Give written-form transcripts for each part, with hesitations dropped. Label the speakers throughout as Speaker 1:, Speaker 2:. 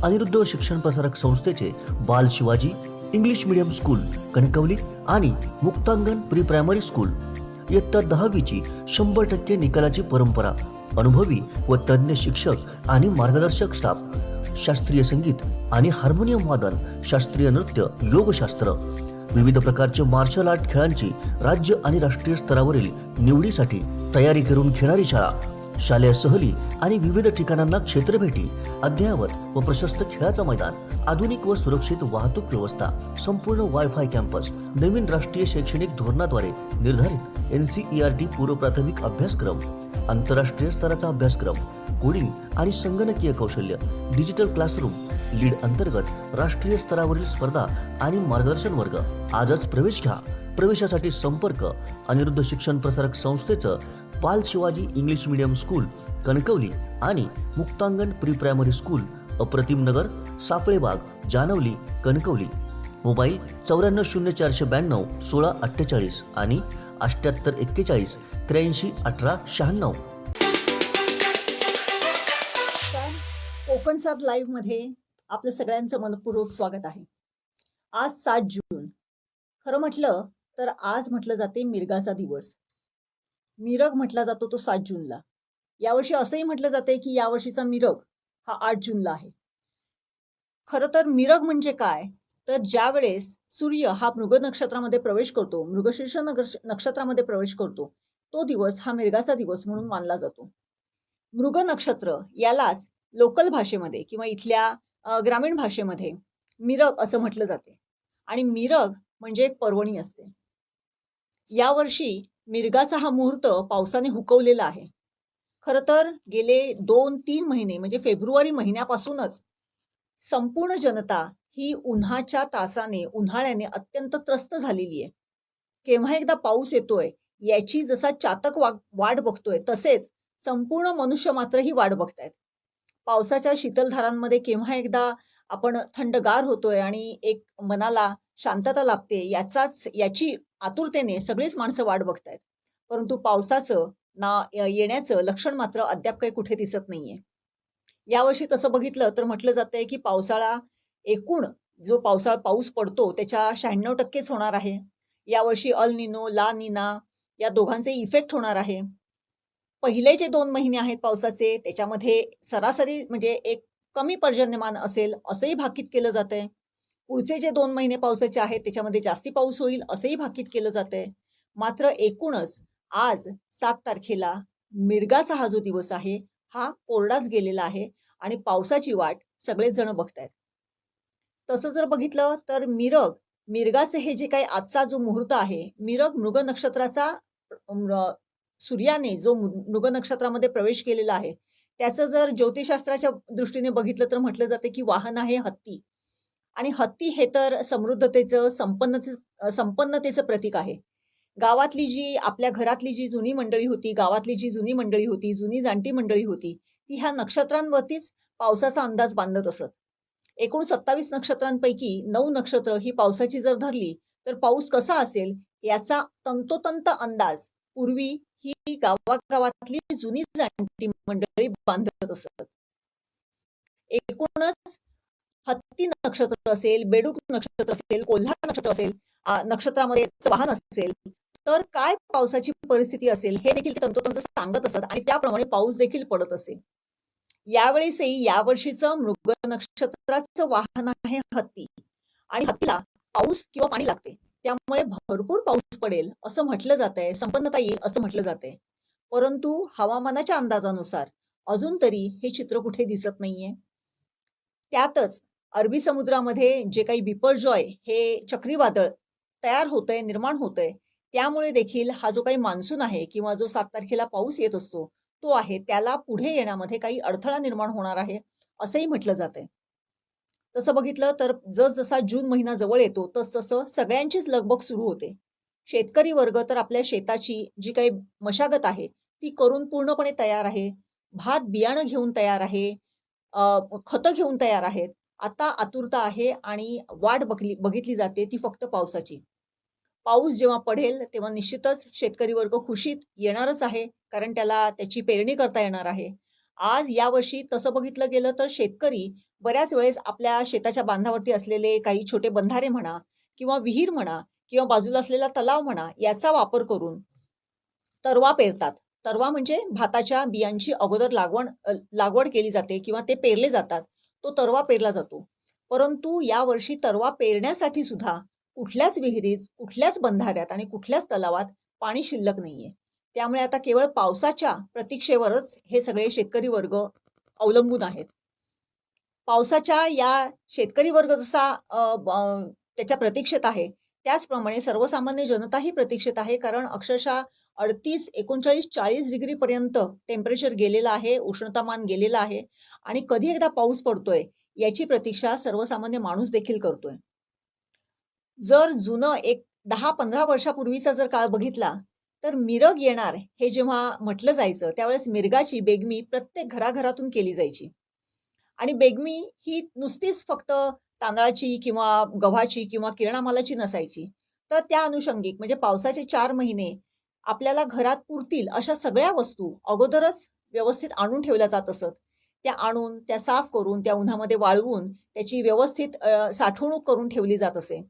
Speaker 1: अनिरुद्ध शिक्षण प्रसारक संस्थेचे बाल Shivaji English medium school Kankavli आणि मुक्तांगण प्री प्रायमरी स्कूल इयत्ता 10वीची 100% निकालाची परंपरा, अनुभवी व तज्ञ शिक्षक आणि मार्गदर्शक स्टाफ, शास्त्रीय संगीत आणि हार्मोनियम वादन, शास्त्रीय नृत्य, योगशास्त्र, विविध प्रकारचे मार्शल आर्ट खेळांची राज्य आणि राष्ट्रीय स्तरावरील निवडीसाठी तयारी करून घेणारी शाळा, शालेय सहली आणि विविध ठिकाणांना क्षेत्रभेटी, अद्ययावत व प्रशस्त खेळाचं मैदान, आधुनिक व सुरक्षित वाहतूक व्यवस्था, संपूर्ण वायफाय कॅम्पस, नवीन राष्ट्रीय शैक्षणिक धोरणाद्वारे निर्धारित NCERT पूर्व प्राथमिक अभ्यासक्रम, आंतरराष्ट्रीय स्तराचा अभ्यासक्रम, कोडिंग आणि संगणकीय कौशल्य, डिजिटल क्लासरूम, लीड अंतर्गत राष्ट्रीय स्तरावरील स्पर्धा आणि मार्गदर्शन वर्ग. आजच प्रवेश घ्या. प्रवेशासाठी संपर्क अनिरुद्ध शिक्षण प्रसारक संस्थेचं बाल Shivaji English medium school Kankavli आणि मुक्तांगण प्री प्रायमरी स्कूल, अप्रतिम नगर, सापळेबाग, जानवली, कणकवली. मोबाईल 940492 1648 आणि 7841 83 18 96.
Speaker 2: कोकण सात लाईव्ह मध्ये आपलं सगळ्यांचं मनपूर्वक स्वागत आहे. आज 7 जून. खरं म्हटलं तर आज म्हटलं जाते मिरगाचा दिवस. मिरग म्हटला जातो तो 7 जूनला. यावर्षी असंही म्हटलं जाते की यावर्षीचा मिरग हा 8 जूनला आहे. खरं तर मिरग म्हणजे काय, तर ज्या वेळेस सूर्य हा मृग नक्षत्रामध्ये प्रवेश करतो, मृगशीर्ष नक्षत्रामध्ये प्रवेश करतो, तो दिवस हा मिरगाचा दिवस म्हणून मानला जातो. मृग नक्षत्र यालाच लोकल भाषेमध्ये किंवा इथल्या ग्रामीण भाषेमध्ये मिरग असं म्हटलं जाते. आणि मिरग म्हणजे एक पर्वणी असते. यावर्षी मिरगाचा हा मुहूर्त पावसाने हुकवलेला आहे. खरं तर गेले 2-3 महिने म्हणजे फेब्रुवारी महिन्यापासूनच संपूर्ण जनता ही उन्हाच्या तासाने, उन्हाळ्याने अत्यंत त्रस्त झालेली आहे. केव्हा एकदा पाऊस येतोय याची जसा चातक वाट बघतोय, तसेच संपूर्ण मनुष्य मात्र ही वाट बघतायत. पावसाच्या शीतलधारांमध्ये केव्हा एकदा आपण थंडगार होतोय आणि एक मनाला शांतता लाभते, याची आतुरतेने सगळीच माणसं वाट बघतायत. परंतु पावसाचं येण्याचं लक्षण मात्र अद्याप काही कुठे दिसत नाहीये. यावर्षी तसं बघितलं तर म्हटलं जातंय की पावसाळा एकूण जो पाऊस पडतो त्याच्या 96%च होणार आहे. यावर्षी अल निनो, ला निना या दोघांचे इफेक्ट होणार आहे. पहिले जे 2 महिने आहेत पावसाचे त्याच्यामध्ये सरासरी म्हणजे एक कमी पर्जन्यमान असेल असंही भाकीत केलं जातंय. पुढचे जे 2 महिने पावसाचे आहेत त्याच्यामध्ये जास्ती पाऊस होईल असंही भाकीत केलं जातंय. मात्र एकूणच आज 7 तारखेला मिरगाचा हा जो दिवस आहे हा कोरडाच गेलेला आहे आणि पावसाची वाट सगळेच जण बघतायत. तसं जर बघितलं तर मिरगाचे हे जे काही आजचा जो मुहूर्त आहे, मृग नक्षत्राचा सूर्याने जो मृग नक्षत्रामध्ये प्रवेश केलेला आहे त्याचं जर ज्योतिषशास्त्राच्या दृष्टीने बघितलं तर म्हटलं जाते की वाहन आहे हत्ती. आणि हत्ती हे तर समृद्धतेचं, संपन्नतेचं प्रतीक आहे. आपल्या घरातली जी जुनी मंडळी होती, गावातली जी जुनी मंडळी होती, जुनी जाणती मंडळी होती, ती ह्या नक्षत्रांवरतीच पावसाचा अंदाज बांधत असत. एकूण 27 नक्षत्रांपैकी 9 नक्षत्र ही पावसाची जर धरली तर पाऊस कसा असेल याचा तंतोतंत अंदाज पूर्वी ही गावागावातली जुनी जाणती मंडळी बांधत असत. एकूणच हत्ती नक्षत्र असेल, बेडूक नक्षत्र असेल, कोल्हा नक्षत्र असेल, नक्षत्रामध्ये वाहन असेल तर काय पावसाची परिस्थिती असेल हे देखील तंतोतंत सांगत असत आणि त्याप्रमाणे पाऊस देखील पडत असेल. यावेळेसही यावर्षीचं मृग नक्षत्राचं वाहन आहे हत्ती आणि हत्तीला पाऊस किंवा पाणी लागते, त्यामुळे भरपूर पाऊस पडेल असं म्हटलं जातंय, संपन्नता येईल असं म्हटलं जातंय. परंतु हवामानाच्या अंदाजानुसार अजून तरी हे चित्र कुठे दिसत नाहीये. त्यातच अरबी समुद्रामध्ये जे काही बिपरजॉय हे चक्रीवादळ तयार होतंय, निर्माण होतंय, त्यामुळे देखील हा जो काही मान्सून आहे किंवा जो 7 तारखेला पाऊस येत असतो तो आहे त्याला पुढे येण्यामध्ये काही अडथळा निर्माण होणार आहे असंही म्हटलं जातंय. तसं बघितलं तर जसा जून महिना जवळ येतो तसं सगळ्यांचीच लगबग सुरू होते. शेतकरी वर्ग तर आपल्या शेताची जी काही मशागत आहे ती करून पूर्णपणे तयार आहे. भात बियाणं घेऊन तयार आहे, खतं घेऊन तयार आहेत. आता आतुरता आहे आणि वाट बघितली जाते ती फक्त पावसाची. पाऊस जेव्हा पडेल तेव्हा निश्चितच शेतकरी वर्ग खुशीत येणारच आहे, कारण त्याला त्याची पेरणी करता येणार आहे. आज यावर्षी तसं बघितलं गेलं तर शेतकरी बऱ्याच वेळेस आपल्या शेताच्या बांधावरती असलेले काही छोटे बंधारे म्हणा किंवा विहीर म्हणा किंवा बाजूला असलेला तलाव म्हणा याचा वापर करून तरवा पेरतात. तरवा म्हणजे भाताच्या बियांची अगोदर लागवड केली जाते किंवा ते पेरले जातात. तो तरवा पेरला जातो. परंतु यावर्षी तरवा पेरण्यासाठी सुद्धा कुठल्याच विहिरीत, कुठल्याच बंधाऱ्यात आणि कुठल्याच तलावात पाणी शिल्लक नाहीये. त्यामुळे आता केवळ पावसाच्या प्रतीक्षेवरच हे सगळे शेतकरी वर्ग अवलंबून आहेत. पावसाच्या या शेतकरी वर्ग जसा त्याच्या प्रतीक्षेत आहे, त्याचप्रमाणे सर्वसामान्य जनताही प्रतीक्षेत आहे. कारण अक्षरशः 38, 39, 40 डिग्रीपर्यंत टेम्परेचर गेलेलं आहे, उष्णतामान गेलेलं आहे आणि कधी एकदा पाऊस पडतोय याची प्रतीक्षा सर्वसामान्य माणूस देखील करतोय. जर जुनं एक 10-15 वर्षापूर्वीचा जर काळ बघितला, तर मिरग येणार हे जेव्हा म्हटलं जायचं, त्यावेळेस मिरगाची बेगमी प्रत्येक घराघरातून केली जायची. आणि बेगमी ही नुसतीच फक्त तांदळाची किंवा गव्हाची किंवा किराणा मालाची नसायची. तर त्या अनुषंगिक म्हणजे पावसाचे 4 महिने आपल्याला घरात पुरतील अशा सगळ्या वस्तू अगोदरच व्यवस्थित आणून ठेवल्या जात असत. त्या आणून, त्या साफ करून, त्या उन्हामध्ये वाळवून त्याची व्यवस्थित साठवणूक करून ठेवली जात असे.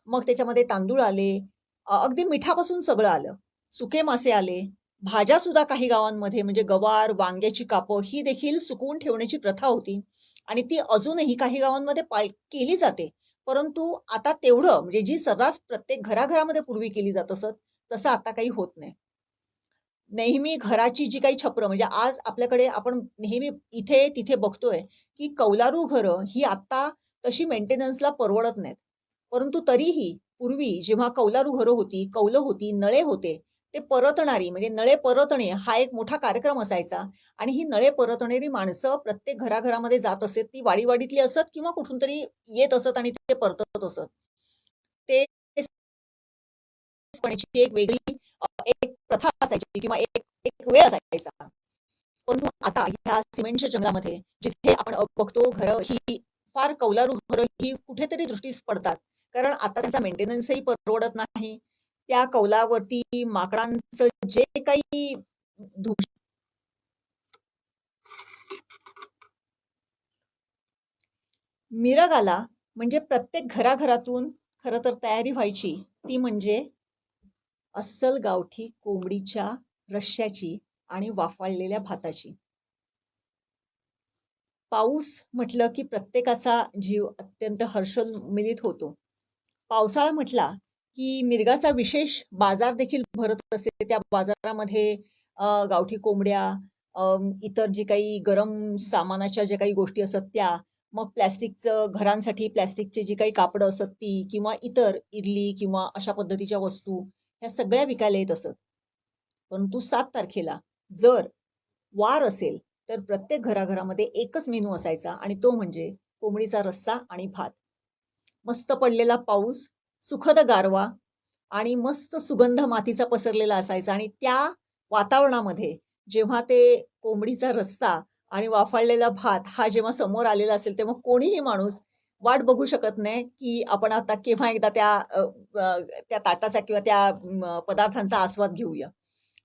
Speaker 2: मग त्याच्यामध्ये तांदूळ आले, अगदी मिठापासून सगळं आलं. सुके मासे आले, भाज्या सुद्धा काही गावांमध्ये म्हणजे गवार, वांग्याची कापं ही देखील सुकवून ठेवण्याची प्रथा होती आणि ती अजूनही काही गावांमध्ये केली जाते. परंतु आता तेवढं म्हणजे जी सर्रास प्रत्येक घराघरामध्ये पूर्वी केली जात असत, तसं आता काही होत नाही. नेहमी घराची जी काही छपरं म्हणजे आज आपल्याकडे आपण नेहमी इथे तिथे बघतोय, की कौलारू घरं ही आता तशी मेंटेनन्सला परवडत नाहीत. परंतु तरीही पूर्वी जेव्हा कौलारू घरं होती, कौलं होती, नळे होते, ते परतणारी म्हणजे नळे परतणे हा एक मोठा कार्यक्रम असायचा आणि ही नळे परतणारी माणसं प्रत्येक घराघरामध्ये जात असत. ती वाडीवाडीतली असत किंवा कुठून तरी येत असत आणि ते परतत असत. ते एक वेगळी एक प्रथा असायची किंवा एक एक वेळ असायचा. परंतु आता ह्या सिमेंटच्या जंगलामध्ये जिथे आपण बघतो घरं ही फार कौलारू घरं ही कुठेतरी दृष्टीस पडतात. कारण आता त्यांचा मेंटेनन्सही परवडत नाही. त्या कौलावरती माकडांचं जे काही मिरग आला म्हणजे प्रत्येक घराघरातून खरं तर तयारी व्हायची. ती म्हणजे अस्सल गावठी कोंबडीच्या रश्श्याची आणि वाफाळलेल्या भाताची. पाऊस म्हटलं की प्रत्येकाचा जीव अत्यंत हर्षोन्मिलित होतो. पावसाळा म्हटला की मिरगाचा विशेष बाजार देखील भरत असे. त्या बाजारामध्ये गावठी कोंबड्या, इतर जे काही गरम सामानाच्या ज्या काही गोष्टी असत त्या, मग प्लॅस्टिकचं घरांसाठी प्लॅस्टिकची जी काही कापडं असत ती किंवा इतर इडली किंवा अशा पद्धतीच्या वस्तू ह्या सगळ्या विकायला येत असत. परंतु 7 तारखेला जर वार असेल तर प्रत्येक घराघरामध्ये एकच मेनू असायचा आणि तो म्हणजे कोंबडीचा रस्सा आणि भात. मस्त पडलेला पाऊस, सुखद गारवा आणि मस्त सुगंध मातीचा पसरलेला असायचा आणि त्या वातावरणामध्ये जेव्हा ते कोंबडीचा रस्सा आणि वाफाळलेला भात हा जेव्हा समोर आलेला असेल तेव्हा कोणीही माणूस वाट बघू शकत नाही की आपण आता केव्हा एकदा त्या ताटाचा किंवा त्या पदार्थांचा आस्वाद घेऊया.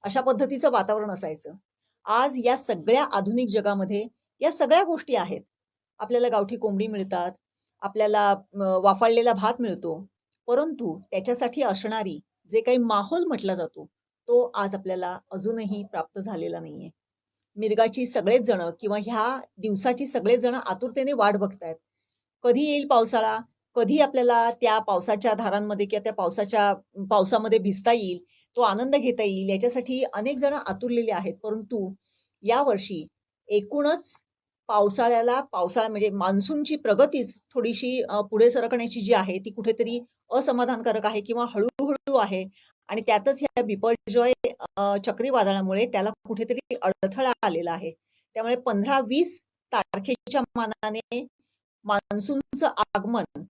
Speaker 2: अशा पद्धतीचं वातावरण असायचं. आज या सगळ्या आधुनिक जगामध्ये या सगळ्या गोष्टी आहेत. आपल्याला गावठी कोंबडी मिळतात, आपल्याला वाफाळलेला भात मिळतो. परंतु त्याच्यासाठी असणारी जे काही माहोल म्हटला जातो, तो आज आपल्याला अजूनही प्राप्त झालेला नाहीये. मिरगाची सगळेच जण किंवा ह्या दिवसाची सगळेच जण आतुरतेने वाट बघतायत. कधी येईल पावसाळा, कधी आपल्याला त्या पावसाच्या धारांमध्ये किंवा त्या पावसामध्ये भिजता येईल, तो आनंद घेता येईल याच्यासाठी अनेक जण आतुरलेले आहेत. परंतु यावर्षी एकूणच पावसाळा म्हणजे मान्सूनची प्रगतीच थोडीशी पुढे सरकण्याची जी आहे ती कुठेतरी असमाधानकारक आहे किंवा हळूहळू आहे आणि त्यातच ह्या बिपरजॉय चक्रीवादळामुळे त्याला कुठेतरी अडथळा आलेला आहे. त्यामुळे 15-20 तारखेच्या मानाने मान्सूनचं आगमन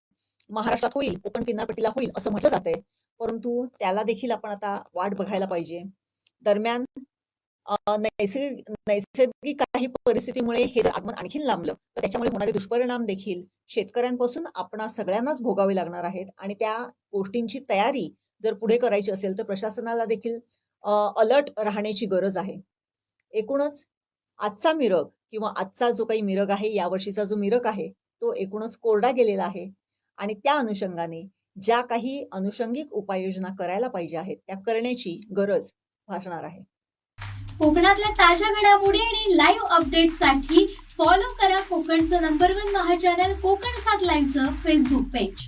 Speaker 2: महाराष्ट्रात होईल, कोकण किनारपट्टीला होईल असं म्हटलं जातंय. परंतु त्याला देखील आपण आता वाट बघायला पाहिजे. दरम्यान नैसर्गिक काही परिस्थितीमुळे हे जर आगमन आणखीन लांबलं तर त्याच्यामुळे होणारे दुष्परिणाम देखील शेतकऱ्यांपासून आपणा सगळ्यांनाच भोगावे लागणार आहेत आणि त्या गोष्टींची तयारी जर पुढे करायची असेल तर प्रशासनाला देखील अलर्ट राहण्याची गरज आहे. एकूणच आजचा मिरग किंवा आजचा जो काही मिरग आहे, यावर्षीचा जो मिरग आहे, तो एकूणच कोरडा गेलेला आहे आणि त्या अनुषंगाने ज्या काही अनुषंगिक उपाययोजना करायला पाहिजे आहेत त्या करण्याची गरज भासणार आहे.
Speaker 3: कोकणातल्या ताज्या घडामोडी आणि लाईव्ह अपडेट्ससाठी फॉलो करा कोकणचं नंबर 1 महा चॅनल कोकण 7 लाईव्हचं फेसबुक पेज.